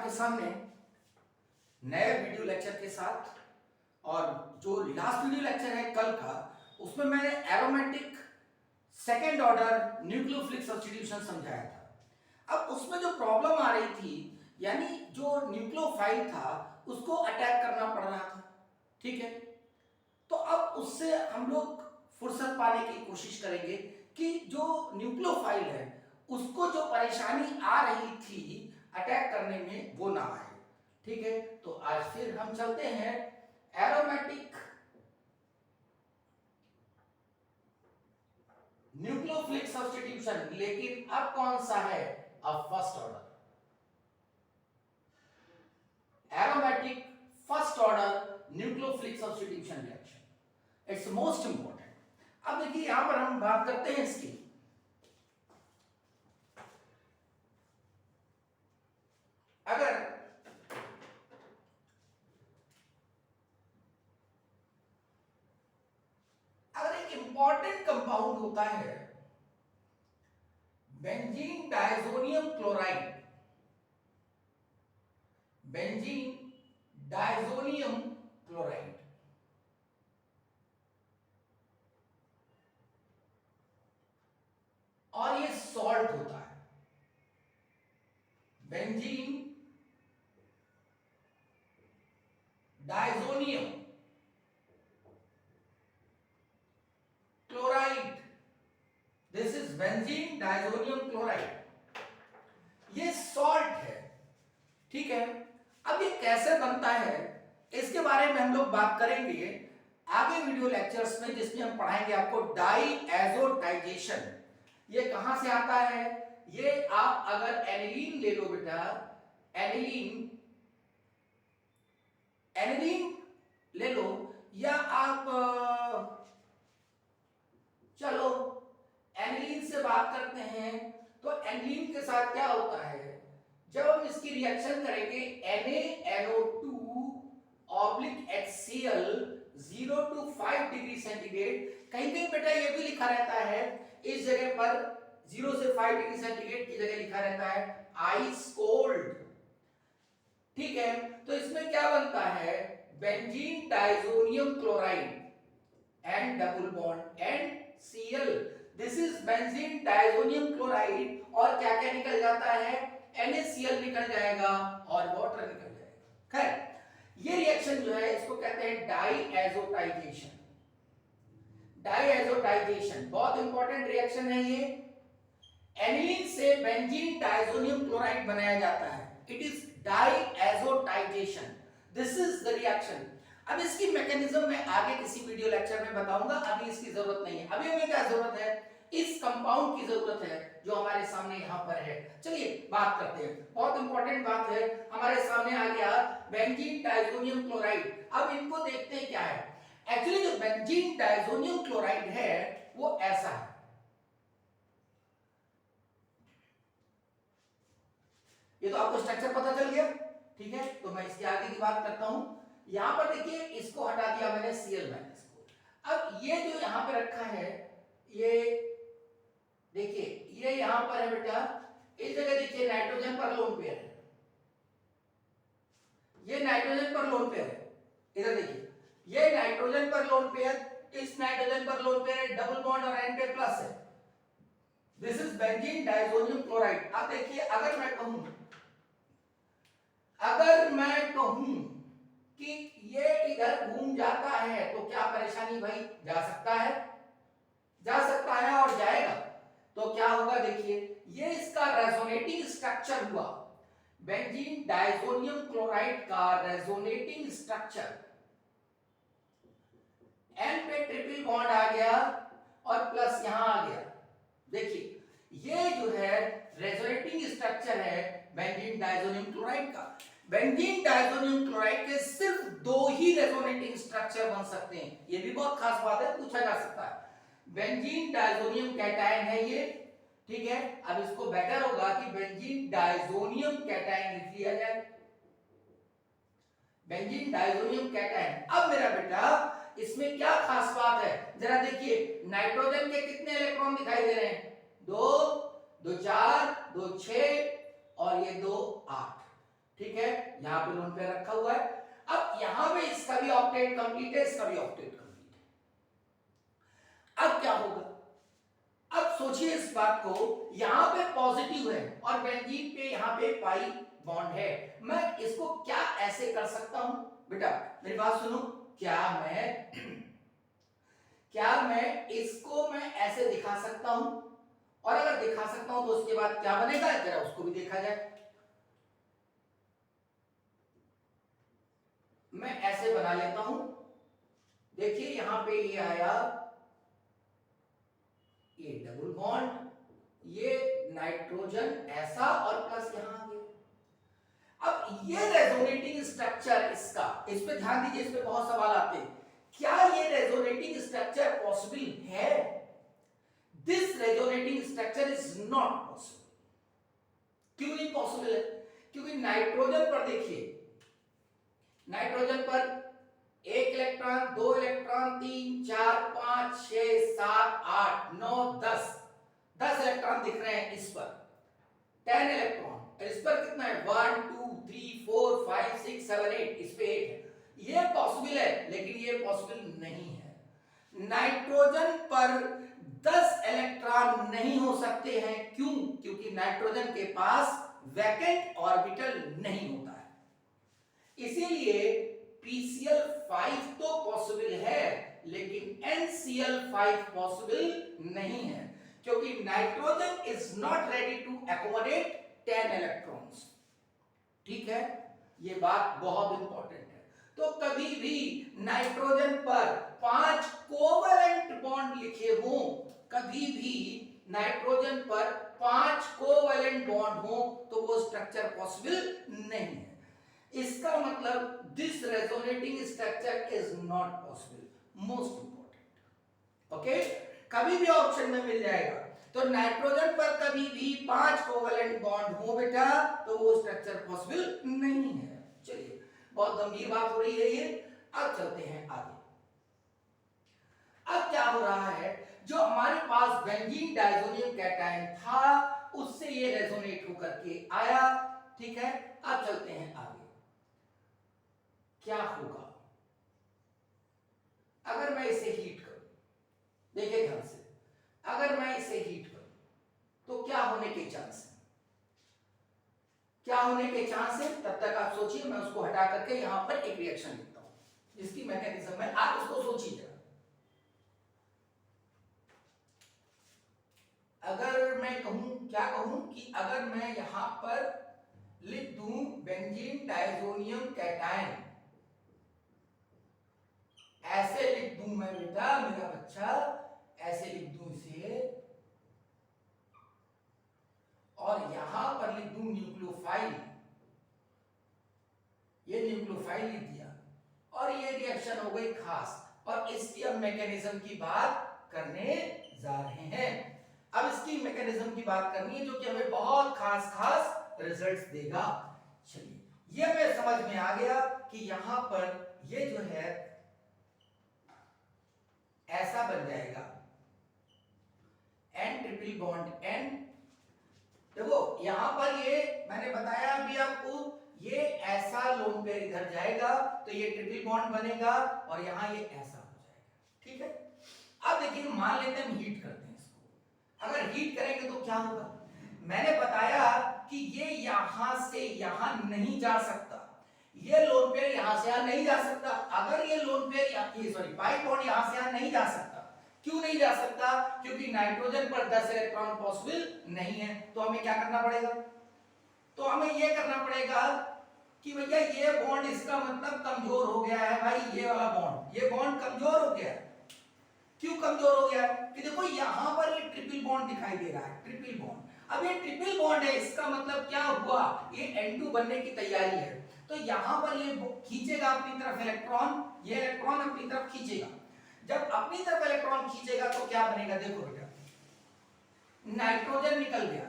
आपके सामने नए वीडियो लेक्चर के साथ। और जो लास्ट वीडियो लेक्चर है कल का, उसमें मैंने aromatic second order nucleophilic substitution समझाया था। अब उसमें जो प्रॉब्लम आ रही थी, यानी जो न्यूक्लियोफाइल था उसको अटैक करना पड़ रहा था, ठीक है। तो अब उससे हम लोग फुर्सत पाने की कोशिश करेंगे कि जो न्यूक्लियोफाइल है उसको जो परेशानी आ रही थी अटैक करने में वो ना आए, ठीक है। तो आज फिर हम चलते हैं एरोमेटिक न्यूक्लियोफिलिक सब्स्टिट्यूशन, लेकिन अब कौन सा है? अब first order aromatic first order nucleophilic substitution reaction, it's most important. अब देखिए यहां पर हम बात करते हैं इसकी। अगर एक इंपॉर्टेंट कंपाउंड होता है benzene diazonium chloride, benzene diazonium chloride, और ये सॉल्ट होता है benzene diazonium chloride, this is benzene diazonium chloride, ये सॉल्ट है, ठीक है। अब ये कैसे बनता है इसके बारे में हम लोग बात करेंगे आगे वीडियो लेक्चर्स में, जिसमें हम पढ़ाएंगे आपको डाईएजोटाइजेशन। ये कहां से आता है? ये आप अगर एनिलीन ले लो बेटा, एनिलीन एनिलीन ले लो, या आप चलो एनिलीन से बात करते हैं। तो एनिलीन के साथ क्या होता है, जब हम इसकी रिएक्शन करेंगे NaNO2 oblique HCl 0 to 5 degree centigrade, कहीं कहीं बेटा ये भी लिखा रहता है इस जगह पर 0 से 5 डिग्री सेंटीग्रेड की जगह लिखा रहता है आइस कोल्ड, ठीक है। तो इसमें क्या बनता है? Benzene diazonium chloride and double bond and Cl, this is benzene diazonium chloride, और क्या क्या निकल जाता है? NaCl निकल जाएगा और वाटर निकल जाएगा। खैर ये रिएक्शन जो है इसको कहते हैं डाईएजोटाइजेशन। डाईएजोटाइजेशन बहुत इंपॉर्टेंट रिएक्शन है ये। एनिलीन से बेंजीन डायजोनियम क्लोराइड बनाया जाता है, it is diazotization, this is the reaction. अब इसकी मैकेनिज्म मैं आगे किसी वीडियो लेक्चर में बताऊंगा, अभी इसकी जरूरत नहीं है। अभी हमें क्या जरूरत है? इस कंपाउंड की जरूरत है जो हमारे सामने यहां पर है। चलिए बात करते हैं, बहुत इंपॉर्टेंट बात है। हमारे सामने आ गया बेंजीन डायजोनियम क्लोराइड। अब इनको देखते हैं क्या है। एक्चुअली जो बेंजीन डायजोनियम क्लोराइड है वो ऐसा है, ये तो आपको स्ट्रक्चर पता चल गया, ठीक है। तो मैं इसके आगे की बात करता हूं। यहां पर देखिए इसको हटा दिया मैंने Cl माइनस को। अब ये जो यहां पे रखा है, ये देखिए ये यहां पर है बेटा, इस जगह देखिए नाइट्रोजन पर लोन पेयर है, ये नाइट्रोजन पर लोन पेयर है। इधर देखिए ये नाइट्रोजन पर लोन पेयर, इस नाइट्रोजन पर लोन पेयर है, डबल बॉन्ड और N पे प्लस है, this is benzene diazonium chloride. अब देखिए अगर मैं कहूं कि ये इधर घूम जाता है तो क्या परेशानी भाई? जा सकता है, जा सकता है और जाएगा तो क्या होगा? देखिए ये इसका रेजोनेटिंग स्ट्रक्चर हुआ, बेंजीन डायजोनियम क्लोराइड का रेजोनेटिंग स्ट्रक्चर, N पे ट्रिपल बॉन्ड आ गया और प्लस यहां आ गया। देखिए ये जो है रेजोनेटिंग स्ट्रक्चर है बेंजीन डायजोनियम क्लोराइड का। बेंजीन डायजोनियम क्लोराइड के सिर्फ दो ही रेजोनेटिंग स्ट्रक्चर बन सकते हैं, ये भी बहुत खास बात है, पूछा जा सकता है। बेंजीन डायजोनियम कैटायन है ये, ठीक है। अब इसको बेटर होगा कि बेंजीन डायजोनियम कैटायन लिख लिया जाए, बेंजीन डायजोनियम कैटायन। अब मेरा बेटा इसमें क्या खास बात है, जरा देखिए नाइट्रोजन के कितने इलेक्ट्रॉन दिखाई दे रहे हैं? 2 2 4 2 6 और ये 2 8। ठीक है, यहाँ पे लोन पेयर रखा हुआ है। अब यहाँ पे इसका भी ऑक्टेट कंप्लीट है, इसका भी ऑक्टेट कंप्लीट है। अब क्या होगा, अब सोचिए इस बात को, यहां पे पॉजिटिव है और बेंजीन पे यहां पे पाई बॉन्ड है। मैं इसको क्या ऐसे कर सकता हूं बेटा, मेरी बात सुनो, क्या मैं इसको मैं ऐसे दिखा सकता हूं, और अगर दिखा सकता हूं तो उसके बाद क्या बनेगा जरा उसको भी देखा जाए। मैं ऐसे बना लेता हूं, देखिए यहां पे ये आया, ये डबल बॉन्ड, ये नाइट्रोजन ऐसा और प्लस यहां आ गया। अब ये रेजोनेटिंग स्ट्रक्चर इसका, इस पे ध्यान दीजिए, इस पे बहुत सवाल आते हैं, क्या ये रेजोनेटिंग स्ट्रक्चर पॉसिबल है? This resonating structure is not possible. क्यों नहीं पॉसिबल है? क्योंकि नाइट्रोजन पर देखिए, नाइट्रोजन पर एक इलेक्ट्रॉन, दो इलेक्ट्रॉन, 3 4 5 6 7 8 9 10 इलेक्ट्रॉन दिख रहे हैं इस पर, 10 इलेक्ट्रॉन, इस पर कितना है 1 2 3 4 5 6 7 8, इस पे 8 है। ये पॉसिबल है, लेकिन ये पॉसिबल नहीं है। नाइट्रोजन पर 10 इलेक्ट्रॉन नहीं हो सकते हैं, क्यों? क्योंकि नाइट्रोजन के पास वैकेंट ऑर्बिटल नहीं होता है। इसीलिए PCl5 तो पॉसिबल है, लेकिन NCl5 पॉसिबल नहीं है, क्योंकि nitrogen is not ready to accommodate 10 electrons. ठीक है, ये बात बहुत इंपॉर्टेंट है। तो कभी भी नाइट्रोजन पर 5 कोवैलेंट बॉन्ड लिखे हों, कभी भी नाइट्रोजन पर 5 कोवैलेंट बॉन्ड हो, तो वो स्ट्रक्चर पॉसिबल नहीं है। इसका मतलब this resonating structure is not possible, most important. Okay, कभी भी ऑप्शन में मिल जाएगा। तो नाइट्रोजन पर कभी भी 5 कोवैलेंट बॉन्ड हो बेटा, तो वो स्ट्रक्चर पॉसिबल नहीं है। चलिए, बहुत गंभीर बात हो रही है ये। अब चलते हैं आगे। अब क्या हो रहा है, जो हमारे पास बेंजीन डायजोनियम कैटायन था, उससे ये रेजोनेट होकर के आया। ठीक है, अब चलते हैं आगे। क्या होगा अगर मैं इसे हीट करूं? देखिए ध्यान से, अगर मैं इसे हीट करूं तो क्या होने के चांस है? क्या होने के चांस है? तब तक आप सोचिए, मैं उसको हटा करके यहां पर एक रिएक्शन लिखता हूं जिसकी मैकेनिज्म है, आप उसको सोचिए जरा। अगर मैं कहूं, क्या कहूं कि अगर मैं यहां पर लिख दूं बेंजीन डायजोनियम कैटायन, ऐसे लिख दूं मैं बेटा, मेरा बच्चा, ऐसे लिख दूं इसे, और यहां पर लिख दूं न्यूक्लियोफाइल, ये न्यूक्लियोफाइल लिख दिया, और ये रिएक्शन हो गई खास। और इसकी अब मैकेनिज्म की बात करने जा रहे हैं। अब इसकी मैकेनिज्म की बात करनी है जो कि हमें बहुत खास खास रिजल्ट्स देगा। चलिए, ये हमें समझ में आ गया कि यहां पर ये जो है ऐसा बन जाएगा N ट्रिपल बॉन्ड N। देखो यहां पर ये मैंने बताया अभी आपको, ये ऐसा लोन पेयर इधर जाएगा तो ये ट्रिपल बॉन्ड बनेगा, और यहां ये ऐसा हो जाएगा। ठीक है, अब देखिए, मान लेते हैं हम हीट करते हैं इसको। अगर हीट करेंगे तो क्या होगा? मैंने बताया कि ये यहां से यहां नहीं जा सकता, ये लोन पेयर यहां से यहां नहीं जा सकता। अगर ये लोन पेयर पाई बॉन्ड यहां से यहां नहीं जा सकता, क्यों नहीं जा सकता? क्योंकि नाइट्रोजन पर 10 इलेक्ट्रॉन पॉसिबल नहीं है। तो हमें क्या करना पड़ेगा? तो हमें यह करना पड़ेगा कि भैया ये बॉन्ड इसका मतलब कमजोर हो गया है भाई, ये वाला बॉन्ड, ये बॉन्ड कमजोर हो गया है। क्यों कमजोर हो गया? कि देखो यहां पर ये ट्रिपल बॉन्ड दिखाई दे रहा है, ट्रिपल बॉन्ड। अब ये ट्रिपल बॉन्ड है, इसका मतलब क्या हुआ? ये N2 बनने की तैयारी है। तो यहां पर ये खींचेगा अपनी तरफ इलेक्ट्रॉन, ये इलेक्ट्रॉन अपनी तरफ खींचेगा। जब अपनी तरफ इलेक्ट्रॉन खींचेगा तो क्या बनेगा? देखो बेटा, नाइट्रोजन निकल गया।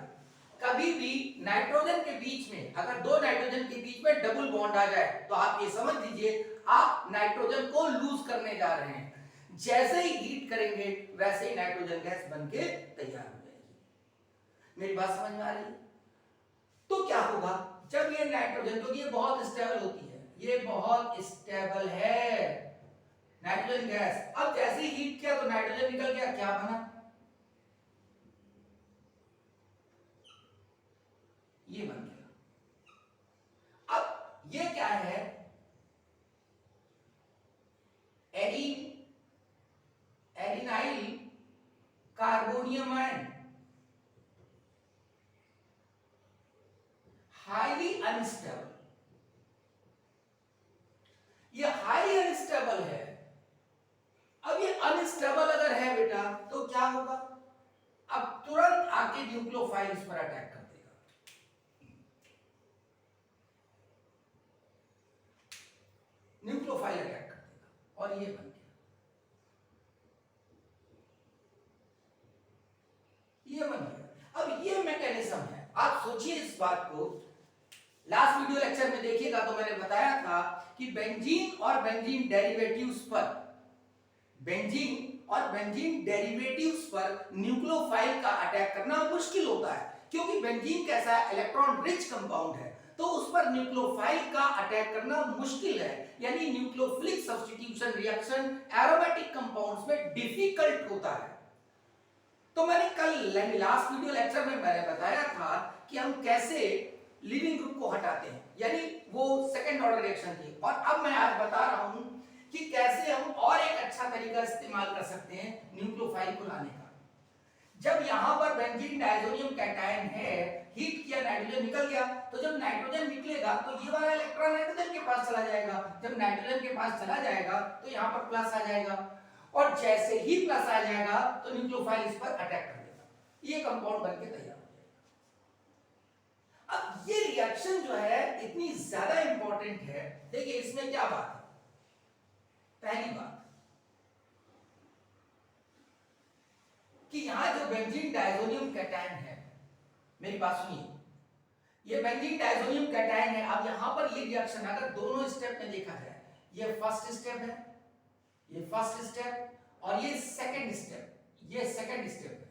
कभी भी नाइट्रोजन के बीच में, अगर दो नाइट्रोजन के बीच में डबल बॉन्ड आ जाए, तो आप ये समझ लीजिए आप नाइट्रोजन को लूज करने जा रहे हैं। जैसे ही हीट करेंगे वैसे ही नाइट्रोजन गैस बनके तैयार हो जाएगी। मेरी बात समझ में आ रही है? तो क्या होगा? जब ये नाइट्रोजन, क्योंकि ये बहुत स्टेबल होती है, ये बहुत स्टेबल है नाइट्रोजन गैस, अब जैसे ही हीट किया तो नाइट्रोजन निकल गया, क्या बना, ये बन गया। अब ये क्या है, arene, arenyl carbonium ion, highly unstable, ये हाईली अनस्टेबल है। अब ये अनस्टेबल अगर है बेटा तो क्या होगा, अब तुरंत आके न्यूक्लियोफाइल इस पर अटैक कर देगा, न्यूक्लियोफाइल अटैक कर देगा और ये बन गया, ये बन गया। अब ये मैकेनिज्म है, आप सोचिए इस बात को, लास्ट वीडियो लेक्चर में देखिएगा तो मैंने बताया था कि बेंजीन और बेंजीन डेरिवेटिव्स पर, बेंजीन और बेंजीन डेरिवेटिव्स पर न्यूक्लियोफाइल का अटैक करना मुश्किल होता है, क्योंकि बेंजीन कैसा है, इलेक्ट्रॉन रिच कंपाउंड है, तो उस पर न्यूक्लियोफाइल का अटैक करना मुश्किल है, यानी nucleophilic substitution reaction aromatic compounds में डिफिकल्ट होता है। तो मैंने कल लास्ट वीडियो लेक्चर में मैंने बताया था कि हम कैसे लिविंग ग्रुप को हटाते हैं, यानी वो सेकंड ऑर्डर रिएक्शन थी, और अब मैं आज बता रहा हूं कि कैसे हम और एक अच्छा तरीका इस्तेमाल कर सकते हैं न्यूक्लियोफाइल को लाने का। जब यहां पर बेंजीन डायजोनियम कैटायन है, हीट किया, नाइट्रोजन निकल गया, तो जब नाइट्रोजन निकलेगा तो ये वाला इलेक्ट्रॉन नाइट्रोजन के पास चला जाएगा, जब नाइट्रोजन के पास चला जाएगा तो यहां पर प्लस आ जाएगा, और जैसे ही प्लस आ जाएगा तो न्यूक्लियोफाइल इस पर अटैक कर देगा, ये कंपाउंड बनके तैयार हो जाएगा। अब ये रिएक्शन जो है इतनी ज्यादा इंपॉर्टेंट है, देखिए इसमें क्या बात है, पहली बात कि यहां जो बेंजीन डायजोनियम कैटायन है, मेरी बात सुनिए, ये बेंजीन डायजोनियम कैटायन है। अब यहां पर ये रिएक्शन अगर दोनों स्टेप में देखा जाए, ये फर्स्ट स्टेप है, ये फर्स्ट स्टेप, और ये सेकंड स्टेप, ये सेकंड स्टेप है।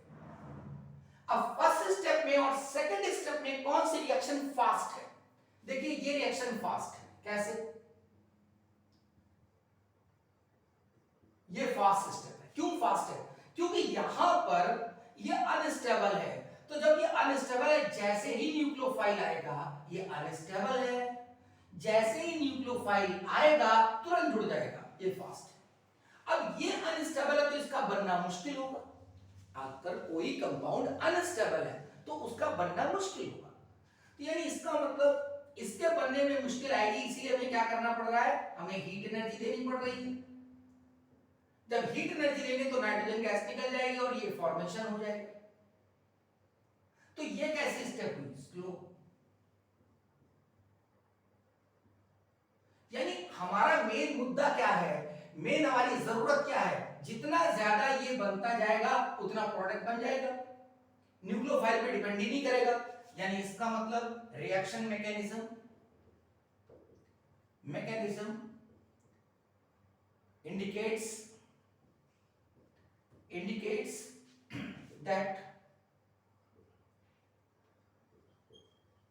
अब फर्स्ट स्टेप में और सेकंड स्टेप में कौन सी रिएक्शन फास्ट है, देखिए ये रिएक्शन फास्ट है, कैसे, ये फास्ट स्टेप है। क्यों फास्ट है, क्योंकि यहां पर ये अनस्टेबल है, तो जब ये अनस्टेबल है, जैसे ही न्यूक्लियोफाइल आएगा, ये अनस्टेबल है, जैसे ही न्यूक्लियोफाइल आएगा तुरंत जुड़ जाएगा, ये फास्ट है। अब ये अनस्टेबल है तो इसका बनना मुश्किल होगा, अगर कोई कंपाउंड अनस्टेबल है तो उसका बनना मुश्किल होगा, तो यानी इसका मतलब इसके बनने में मुश्किल आएगी, इसीलिए हमें क्या करना पड़ रहा है, हमें हीट एनर्जी देनी पड़ रही है। जब हीट एनर्जी लेंगे तो नाइट्रोजन गैस निकल जाएगी और ये फॉर्मेशन हो जाएगा। तो ये कैसे स्टेप हुई, स्लो, यानी हमारा मेन मुद्दा क्या है, मेन हमारी जरूरत क्या है, जितना ज्यादा ये बनता जाएगा उतना प्रोडक्ट बन जाएगा, न्यूक्लियोफाइल पे डिपेंड ही नहीं करेगा। यानी इसका मतलब reaction mechanism indicates that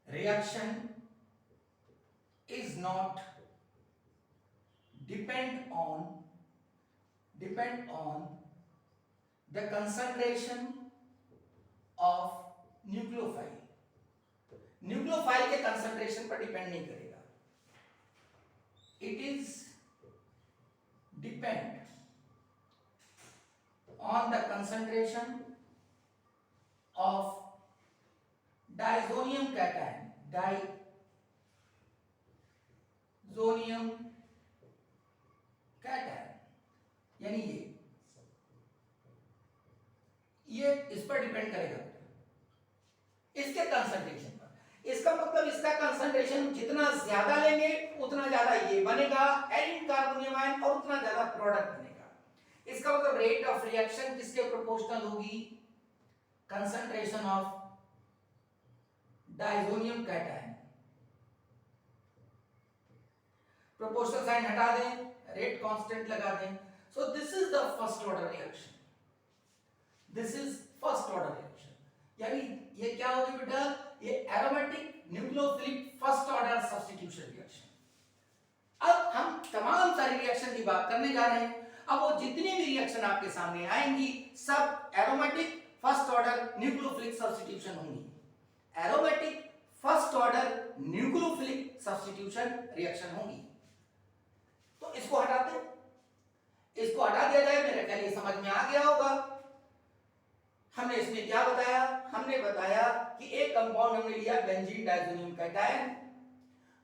reaction is not depend on the concentration of nucleophile, nucleophile के कंसंट्रेशन पर डिपेंड नहीं करेगा, it is depend on the concentration of diazonium cation, diazonium cation, यानी ये इस पर डिपेंड करेगा, इसके कंसंट्रेशन पर। इसका मतलब इसका कंसंट्रेशन जितना ज्यादा लेंगे उतना ज्यादा ये बनेगा एरिन कार्बोनियम आयन, और उतना ज्यादा प्रोडक्ट बनेगा। इसका मतलब रेट ऑफ रिएक्शन किसके प्रोपोर्शनल होगी, concentration of diazonium cation, proportional sign हटा दें, रेट कांस्टेंट लगा दें। So this is the first order reaction, this is first order reaction, यानी ये क्या होगी बेटा, ये aromatic nucleophilic first order substitution reaction. अब हम तमाम सारी रिएक्शन की बात करने जा रहे हैं। अब वो जितनी भी रिएक्शन आपके सामने आएंगी सब aromatic first order nucleophilic substitution होंगी। Aromatic first order nucleophilic substitution reaction होंगी। तो इसको हटाते हैं, इसको हटा दिया जाए। मेरे ख्याल ये समझ में आ गया होगा। हमने इसमें क्या बताया? हमने बताया कि एक कंपाउंड हमने लिया बेंजीन डाइज़ोनियम कैटायन,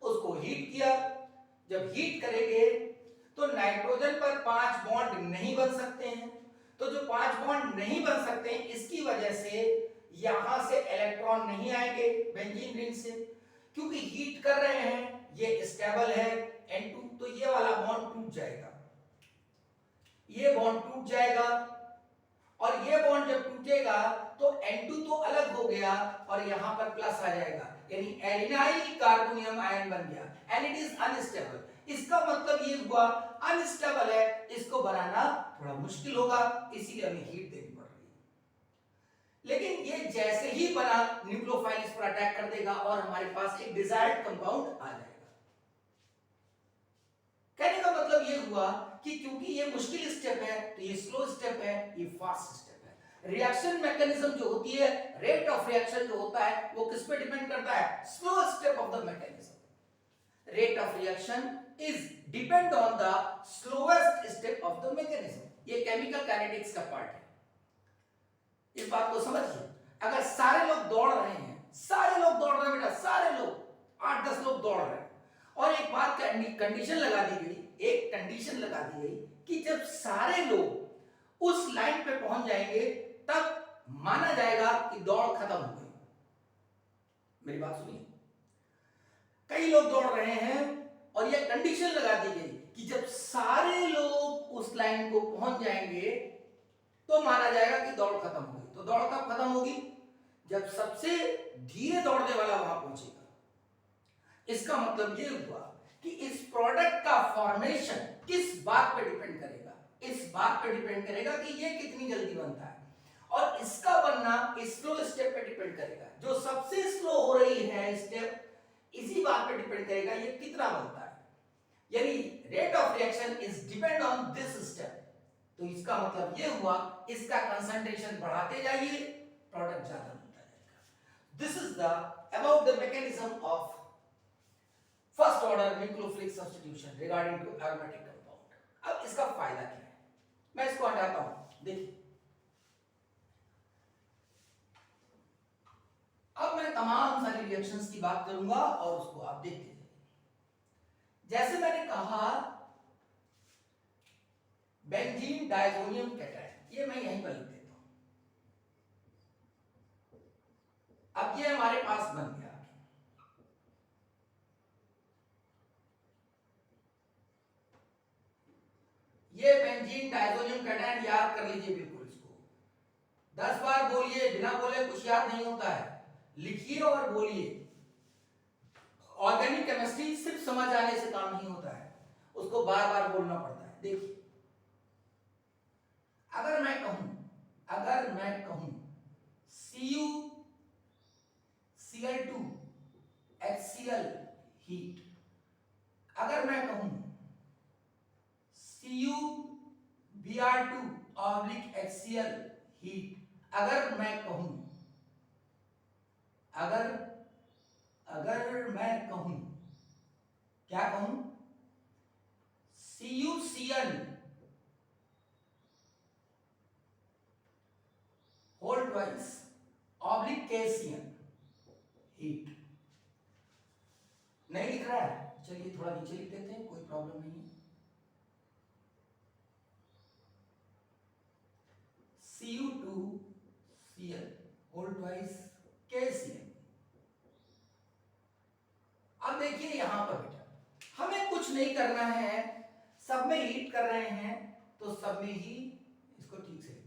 उसको हीट किया। जब हीट करेंगे तो नाइट्रोजन पर 5 बॉन्ड नहीं बन सकते हैं। तो जो 5 बॉन्ड नहीं बन सकते हैं इसकी वजह से यहां से इलेक्ट्रॉन नहीं आएंगे बेंजीन रिंग से, क्योंकि हीट कर रहे हैं, ये स्टेबल है N2, तो ये वाला बॉन्ड टूट जाएगा, ये बॉन्ड टूट जाएगा। और ये बॉन्ड जब टूटेगा तो N2 तो अलग हो गया और यहां पर प्लस आ जाएगा, यानी एलिनाइल कार्बोनियम आयन बन गया एंड इट इज अनस्टेबल। इसका मतलब ये हुआ अनस्टेबल है, इसको बनाना थोड़ा मुश्किल होगा, इसीलिए हमें हीट देनी पड़ रही है। लेकिन ये जैसे ही बना न्यूक्लियोफाइल इस पर अटैक कर देगा और हमारे पास एक डिजायर्ड कंपाउंड आ जाएगा। कहने का मतलब ये हुआ कि क्योंकि ये मुश्किल स्टेप है तो ये स्लो स्टेप है, ये फास्ट स्टेप है। रिएक्शन मैकेनिज्म जो होती है, रेट ऑफ रिएक्शन जो होता है वो किस पे डिपेंड करता है? Slow step of the mechanism. Rate of reaction is depend on the slowest step of the mechanism. ये केमिकल काइनेटिक्स का पार्ट है, इस बात को समझिए। अगर सारे लोग दौड़ रहे हैं, सारे लोग दौड़ रहे हैं बेटा, सारे लोग 8-10 लोग दौड़ रहे हैं और एक बात कंडीशन लगा दी गई, एक कंडीशन लगा दी गई कि जब सारे लोग उस लाइन पे पहुंच जाएंगे तब माना जाएगा कि दौड़ खत्म हो गई। मेरी बात सुनिए, कई लोग दौड़ रहे हैं और यह कंडीशन लगा दी गई कि जब सारे लोग उस लाइन को पहुंच जाएंगे तो माना जाएगा कि दौड़ खत्म हो गई। तो दौड़ कब खत्म होगी? जब सबसे धीरे दौड़ने वाला वहां पहुंचेगा। इसका मतलब ये हुआ कि इस प्रोडक्ट का फॉर्मेशन किस बात पे डिपेंड करेगा? इस बात पे डिपेंड करेगा कि ये कितनी जल्दी बनता है, और इसका बनना इस स्लो स्टेप पे डिपेंड करेगा। जो सबसे स्लो हो रही है स्टेप, इसी बात पे डिपेंड करेगा ये कितना बनता है, यानी rate of reaction is depend on this step. तो इसका मतलब ये हुआ इसका कंसंट्रेशन बढ़ाते जाइए, प्रोडक्ट ज्यादा बनता जाएगा। This is the about the mechanism of first order nucleophilic substitution regarding to aromatic compound. अब इसका फायदा क्या है? मैं इसको हटाता हूं, देखिए। अब मैं तमाम सारी रिएक्शंस की बात करूंगा और उसको आप देखते जाइए। जैसे मैंने कहा बेंजीन डाइज़ोनियम कैटायन, ये मैं यहीं पर लिख देता हूं। अब ये हमारे पास बन गया, ये बेंजीन डाइज़ोनियम कैटायन, याद कर लीजिए बिल्कुल इसको। 10 बार बोलिए, बिना बोले कुछ याद नहीं होता है, लिखिए और बोलिए। ऑर्गेनिक केमिस्ट्री सिर्फ समझ आने से काम नहीं होता है, उसको बार बार बोलना पड़ता है। देखिए, अगर मैं कहूं Cu Cl2 HCl हीट, अगर मैं कहूं Cu Br2 HCl हीट, अगर मैं कहूं क्या कहूं CuCl whole twice KCl heat. नहीं लिख रहा है? चलिए थोड़ा नीचे लिख देते हैं, कोई प्रॉब्लम नहीं है। Cu2Cl whole twice KCl। अब देखिए यहां पर बेटा हमें कुछ नहीं करना है, सब में हीट कर रहे हैं तो सब में ही इसको ठीक से लिख देंगे।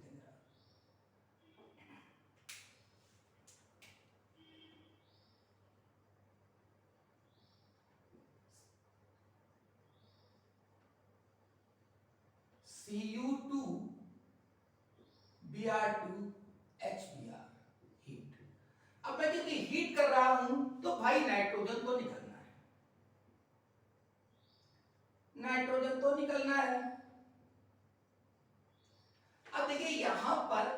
Cu2 Br2 HBr heat. अब मैं क्योंकि हीट कर रहा हूं तो भाई नाइट्रोजन तो निकलना है, नाइट्रोजन तो निकलना है। अब देखिए यहां पर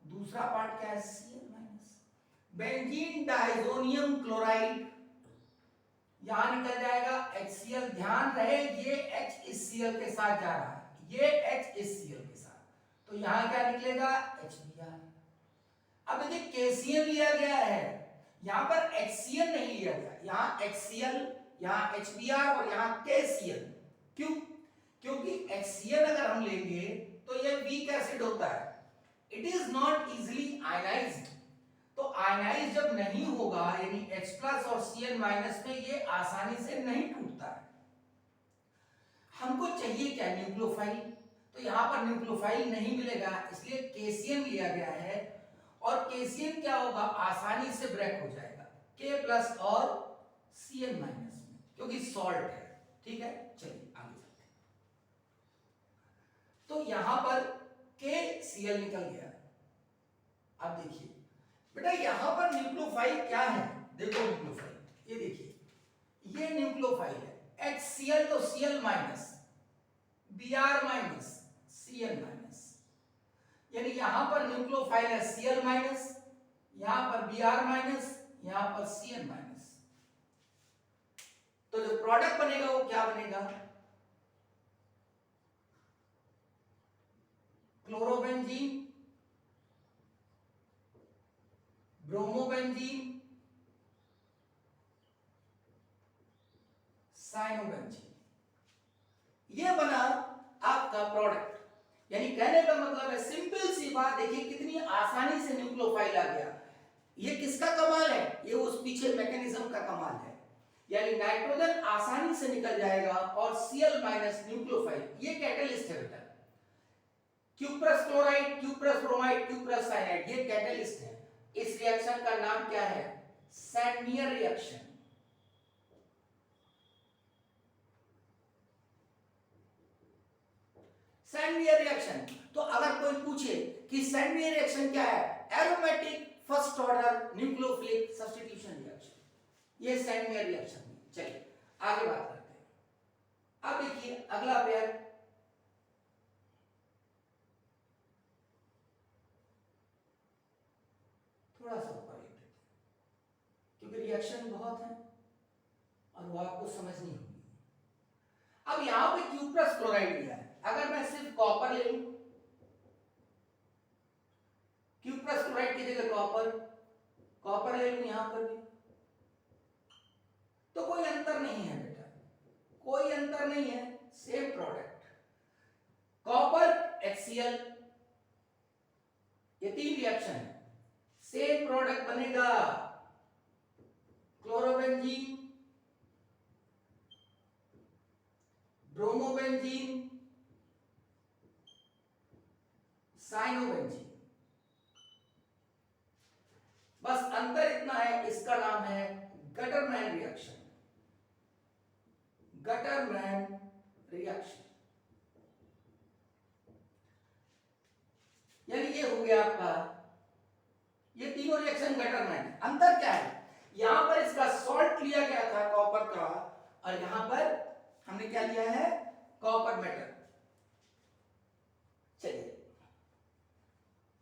दूसरा पार्ट क्या है, Cl minus, benzene diazonium chloride, यहां निकल जाएगा HCl। ध्यान रहे ये H इस Cl के साथ जा रहा है, ये H इस Cl के साथ, तो यहां क्या निकलेगा, HBr। अब देखिए KCl लिया गया है, यहां पर HCl नहीं लिया गया, यहां HCl, यहां HBr और यहां KCl। क्यों? क्योंकि HCl अगर हम लेंगे तो ये वीक एसिड होता है, it is not easily ionised. तो आयनाइज जब नहीं होगा यानी H प्लस और Cl माइनस में ये आसानी से नहीं टूटता है। हमको चाहिए क्या, न्यूक्लियोफाइल, तो यहां पर न्यूक्लियोफाइल नहीं मिलेगा, इसलिए KCl लिया गया है। और KCl क्या होगा, आसानी से ब्रेक हो जाएगा K प्लस और Cl माइनस में, क्योंकि सॉल्ट है। ठीक है, चलिए आगे चलते हैं। तो यहां पर KCl निकल गया। अब देखिए बेटा यहां पर न्यूक्लियोफाइल क्या है, देखो न्यूक्लियोफाइल, ये देखिए ये न्यूक्लियोफाइल है, HCl तो Cl minus, Br minus, Cl minus, यानी यहां पर न्यूक्लियोफाइल है Cl माइनस, यहां पर Br माइनस, यहां पर Cl माइनस। तो जो प्रोडक्ट बनेगा वो क्या बनेगा, क्लोरोबेंजीन, ब्रोमोबेंजीन, साइनोबेंजीन, ये बना आपका प्रोडक्ट। यानी कहने का मतलब है, सिंपल सी बात, देखिए कितनी आसानी से न्यूक्लियोफाइल आ गया। ये किसका कमाल है, ये उस पीछे मैकेनिज्म का कमाल है। यानी नाइट्रोजन आसानी से निकल जाएगा और Cl माइनस न्यूक्लियोफाइल, ये कैटलिस्ट है बेटा। Cuprous chloride, cuprous bromide, cuprous cyanide, ये कैटलिस्ट है। इस रिएक्शन का नाम क्या है, सैंडमियर रिएक्शन। सैंडमियर रिएक्शन, तो अगर कोई पूछे कि सैंडमियर रिएक्शन क्या है, aromatic first order nucleophilic substitution reaction, ये सैंडमियर रिएक्शन है। चलिए आगे बात करते हैं। अब देखिए अगला पेयर, थोड़ा सा ऊपर लिख देते हैं क्योंकि रिएक्शन बहुत है और वो आपको समझनी होगी। अब यहां पे क्यूप्रस क्लोराइड लिया है, अगर मैं सिर्फ कॉपर ले लूं, क्यूप्रस क्लोराइड की जगह कॉपर ले लूं यहां पर भी, तो कोई अंतर नहीं है बेटा, कोई अंतर नहीं है, सेम प्रोडक्ट। कॉपर HCl, ये तीन रिएक्शन है, सेम प्रोडक्ट बनेगा, क्लोरोबेंजीन, ब्रोमोबेंजीन, साइनोबेंजीन। बस अंतर इतना है, इसका नाम है गटरमैन रिएक्शन, गटरमैन रिएक्शन। यानी ये हो गया आपका, ये तीनों रिएक्शन गटरमैन है। अंतर क्या है, यहां पर इसका सॉल्ट लिया गया था कॉपर का, और यहां पर हमने क्या लिया है, कॉपर मेटल। चलिए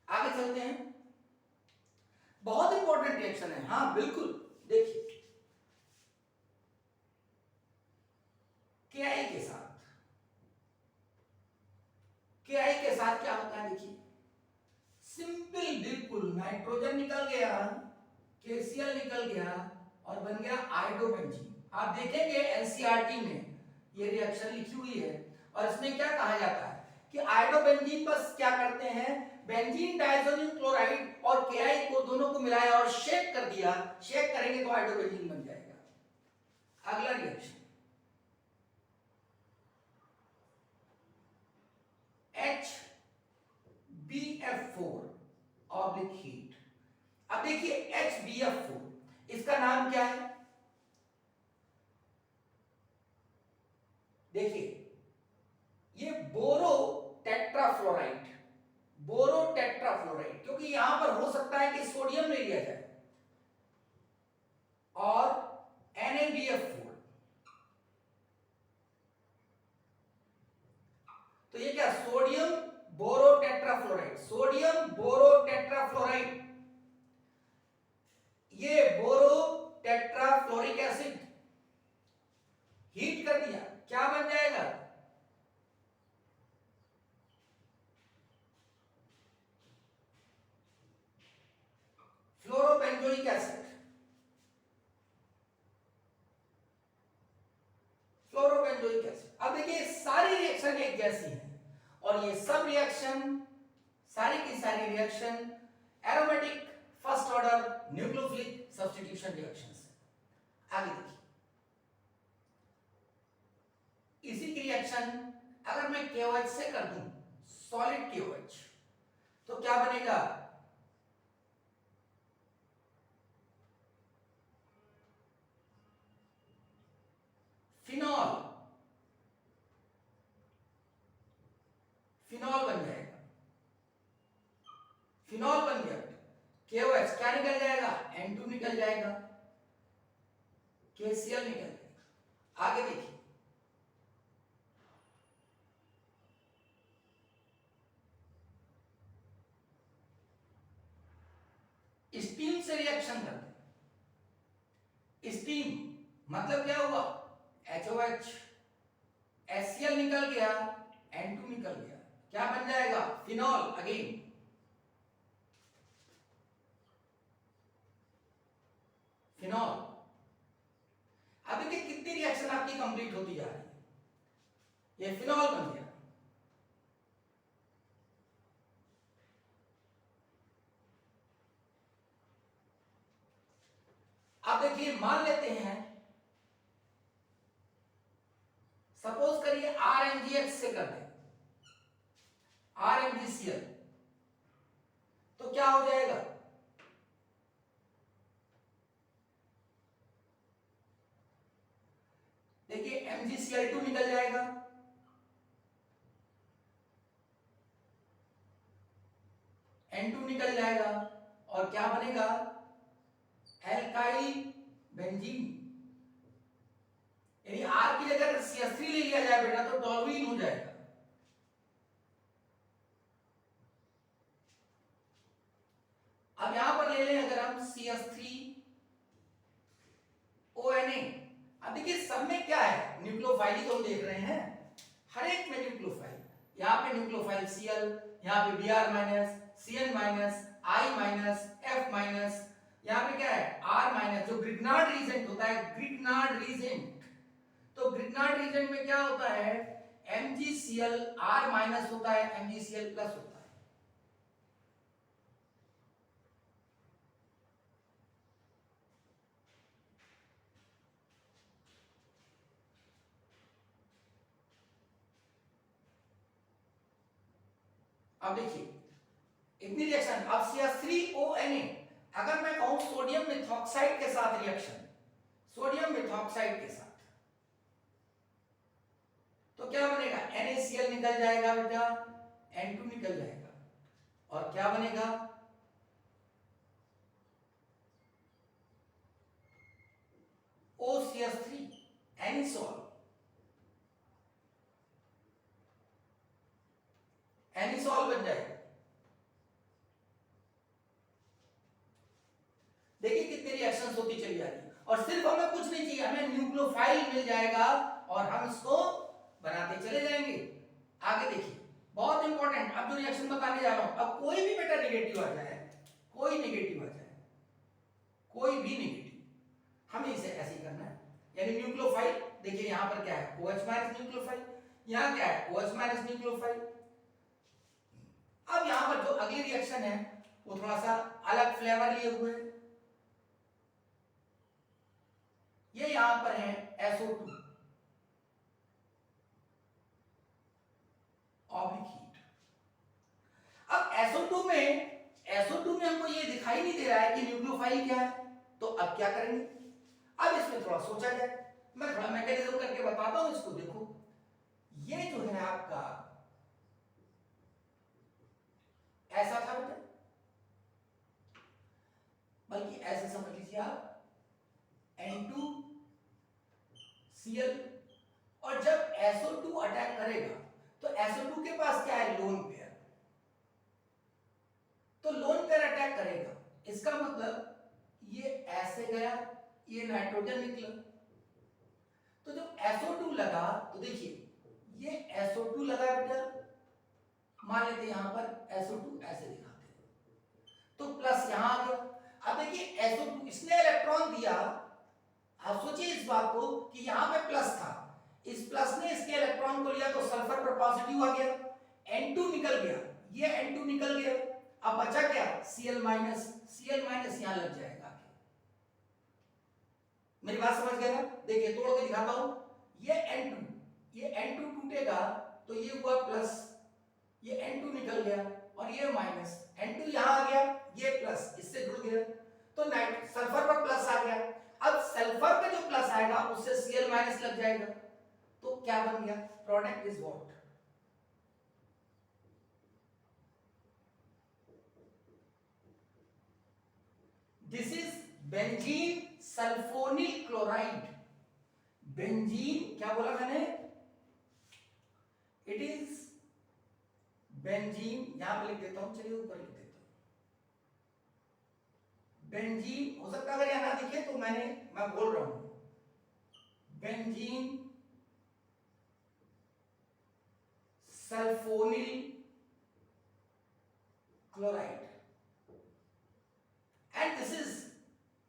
आगे चलते हैं। बहुत इंपॉर्टेंट रिएक्शन है, हाँ बिल्कुल। देखिए KI के साथ, KI के साथ क्या होता है, देखिए सिंपल, बिल्कुल नाइट्रोजन निकल गया, KCl निकल गया और बन गया आयोडोबेंजीन। आप देखेंगे एनसीईआरटी में ये रिएक्शन लिखी हुई है, और इसमें क्या कहा जाता है कि आयोडोबेंजीन बस क्या करते हैं, बेंजीन डाइजोनियम क्लोराइड और KI को दोनों को मिलाया और शेक कर दिया, शेक करेंगे तो आयोडोबेंजीन बन जाएगा। अगला रिएक्शन HBF4 ऑब्लिक हीट। अब देखिए HBF4, इसका नाम क्या है, देखिए ये बोरो टेट्राफ्लोराइड, बोरो टेट्राफ्लोराइड, क्योंकि यहां पर हो सकता है कि सोडियम ले लिया जाए, और NaBF4। तो ये क्या, सोडियम बोरो टेट्राफ्लोराइड, सोडियम बोरो टेट्राफ्लोराइड, ये बोरो टेट्राफ्लोरिक एसिड हीट कर दिया, क्या बन जाएगा, फ्लोरोबेंजोइक एसिड, फ्लोरोबेंजोइक एसिड। अब देखिए सारी रिएक्शन एक जैसी है और ये सब रिएक्शन, सारी की सारी reaction aromatic first order nucleophilic substitution reactions है। आगे देखिए इसी की रिएक्शन अगर मैं KOH से कर दूं, सॉलिड KOH, तो क्या बनेगा, फिनॉल, फिनॉल बन जाएगा, फिनॉल बन गया। KOH क्या निकल जाएगा, N2 निकल जाएगा, KCl निकल जाएगा। आगे देखिए स्टीम से रिएक्शन करते हैं, स्टीम मतलब क्या हुआ, HOH, HCl निकल गया, N2 निकल गया, क्या बन जाएगा, फिनॉल अगेन, फिनॉल। अब देखिए कितनी रिएक्शन आपकी कंप्लीट होती जा रही है, ये फिनॉल बन गया। अब देखिए मान लेते हैं, सपोज करिए RMgH से कर दें, RMgCl, तो क्या हो जाएगा, देखिए MgCl2 निकल जाएगा, N2 निकल जाएगा और क्या बनेगा, एल्काइल बेंजीन, यानी R की जगह अगर CH3 ले लिया जाए बेटा तो टॉलुइन हो जाएगा। अब यहां पर ले लें अगर हम CH3ONA, अब देखिए सब में क्या है, न्यूक्लियोफाइल तो हम देख रहे हैं, हर एक में न्यूक्लियोफाइल, यहाँ पे न्यूक्लियोफाइल Cl, यहाँ पे Br minus, Cn minus, I minus, F minus, यहाँ पे क्या है R माइनस, जो ग्रिग्नार्ड रीजेंट होता है, ग्रिग्नार्ड रीजेंट, तो ग्रिग्नार्ड रीजेंट में क्या होता है, MgCl R माइनस होता है, MgCl प्लस होता है। अब देखिए इतनी रिएक्शन, अब CH3ONA, अगर मैं कहूं सोडियम मेथॉक्साइड के साथ रिएक्शन, सोडियम मेथॉक्साइड के साथ, तो क्या बनेगा, NaCl निकल जाएगा बेटा, N2 निकल जाएगा और क्या बनेगा, OCH3 एनिसोल, एनिसोल बन जाएगा। देखिए कितनी रिएक्शंस होती चली जा रही है और सिर्फ हमें कुछ नहीं चाहिए, हमें न्यूक्लियोफाइल मिल जाएगा और हम इसको बनाते चले जाएंगे। आगे देखिए बहुत इंपॉर्टेंट, अब जो रिएक्शन बताने जा रहा हूं, अब कोई भी बेटा नेगेटिव आ जाए, कोई नेगेटिव आ जाए, कोई भी नेगेटिव, हमें इसे ऐसे ही करना है, यानी न्यूक्लियोफाइल, देखिए यहां पर क्या है, OH माइनस न्यूक्लियोफाइल, यहां क्या है, OH माइनस न्यूक्लियोफाइल। अब यहां पर जो अगली रिएक्शन है वो थोड़ा सा अलग फ्लेवर लिए हुए, ये यहां पर है SO2 ऑब्लिक हीट। अब SO2 में हमको ये दिखाई नहीं दे रहा है कि न्यूक्लियोफाइल क्या है, तो अब क्या करेंगे, अब इसमें थोड़ा सोचा जाए, मैं थोड़ा मैकेनिज्म करके बताता हूं इसको। देखो ये जो है आपका ऐसा था बेटा, बल्कि ऐसे समझ लीजिए आप, Cl, और जब SO2 अटैक करेगा तो SO2 के पास क्या है, लोन पेयर, तो लोन पेयर अटैक करेगा, इसका मतलब ये ऐसे गया, ये नाइट्रोजन निकला, तो जब SO2 लगा तो देखिए ये SO2 लगा बेटा, मान लेते हैं यहां पर SO2 ऐसे दिखाते हैं, तो प्लस यहां आ गया। अब देखिए SO2 इसने इलेक्ट्रॉन दिया, आप सोचिए इस बात को कि यहां पे प्लस था, इस प्लस ने इसके इलेक्ट्रॉन को लिया तो सल्फर पर पॉजिटिव आ गया, N2 निकल गया, ये N2 निकल गया, अब बचा क्या, Cl माइनस, Cl माइनस यहां लग जाएगा। मेरी बात समझ गए ना, देखिए तोड़ के दिखाता हूं, ये N2 टूटेगा तो ये हुआ प्लस, ये N2 निकल गया और ये माइनस, N2 यहां आ गया, ये प्लस इससे जुड़ गया, तो सल्फर पर प्लस आ गया। अब सल्फर पे जो प्लस आएगा उससे Cl माइनस लग जाएगा, तो क्या बन गया, product is what, this is benzene sulphonyl chloride. Benzene क्या बोला मैंने, इट इज बेंजीन, यहां पे लिख देता हूं, चलिए ऊपर लिख देता हूं, बेंजीन, हो सकता है अगर यहां ना दिखे तो मैं बोल रहा हूं, benzene sulphonyl chloride, and this is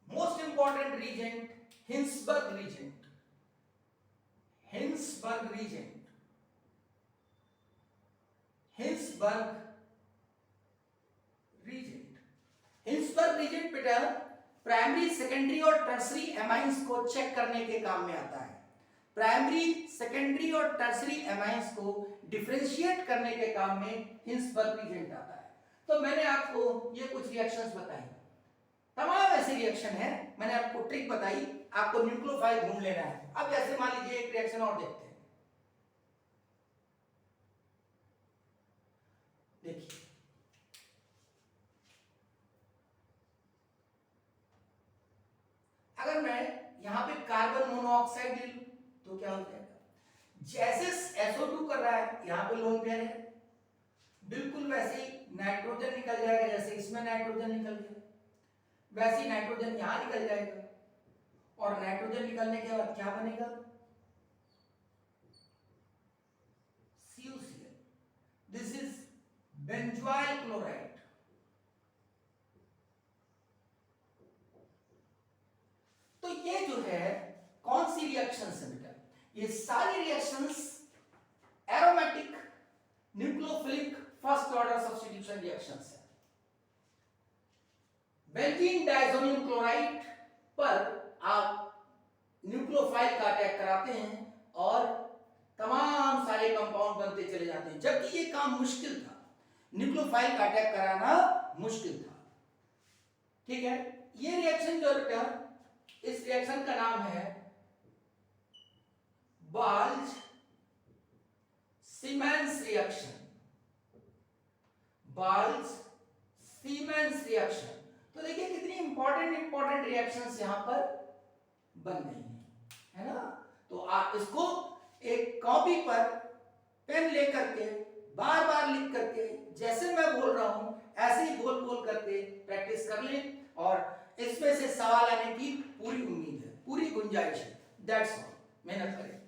most important reagent, Hinsberg reagent, Hinsberg reagent, Hinsberg reagent, Hinsberg reagent बेटा प्राइमरी, सेकेंडरी और टर्सरी एमाइंस को चेक करने के काम में आता है, प्राइमरी, सेकेंडरी और टर्सरी एमाइंस को डिफरेंशिएट करने के काम में हिंसबर्ग रिएजेंट आता है। तो मैंने आपको ये कुछ रिएक्शंस बताई, तमाम ऐसे रिएक्शन है, मैंने आपको ट्रिक बताई, आपको न्यूक्लियोफाइल ढूंढ लेना है। अब जैसे मान लीजिए एक रिएक्शन और देखते हैं, देखिए अगर मैं यहां पे कार्बन मोनोऑक्साइड ले लूं तो क्या हो जाएगा, जैसे SO2 कर रहा है यहां पे लोन पेयर है, बिल्कुल वैसे ही नाइट्रोजन निकल जाएगा, जैसे इसमें नाइट्रोजन निकल गया वैसे ही नाइट्रोजन यहां निकल जाएगा, और नाइट्रोजन निकलने के बाद क्या बनेगा, CuCl, this is benzoyl chloride. तो ये जो है कौन सी रिएक्शंस है बेटा, ये सारी reactions aromatic nucleophilic first order substitution reactions है। बेंजीन डायज़ोनियम क्लोराइड पर आप न्यूक्लियोफाइल का अटैक कराते हैं और तमाम सारे कंपाउंड बनते चले जाते हैं, जबकि ये काम मुश्किल था, न्यूक्लियोफाइल का अटैक कराना मुश्किल था। ठीक है, ये रिएक्शन जो बेटा, इस रिएक्शन का नाम है बाल्ज सीमेंस रिएक्शन, बाल्ज सीमेंस रिएक्शन। तो देखिए कितनी इंपॉर्टेंट रिएक्शंस यहां पर बन गई हैं, है ना। तो आप इसको एक कॉपी पर पेन लेकर के बार बार लिख करके, जैसे मैं बोल रहा हूं ऐसे ही बोल बोल करके प्रैक्टिस कर लें, और इसमें से सवाल आने की पूरी उम्मीद है, पूरी गुंजाइश है। दैट्स ऑल, मेहनत करें।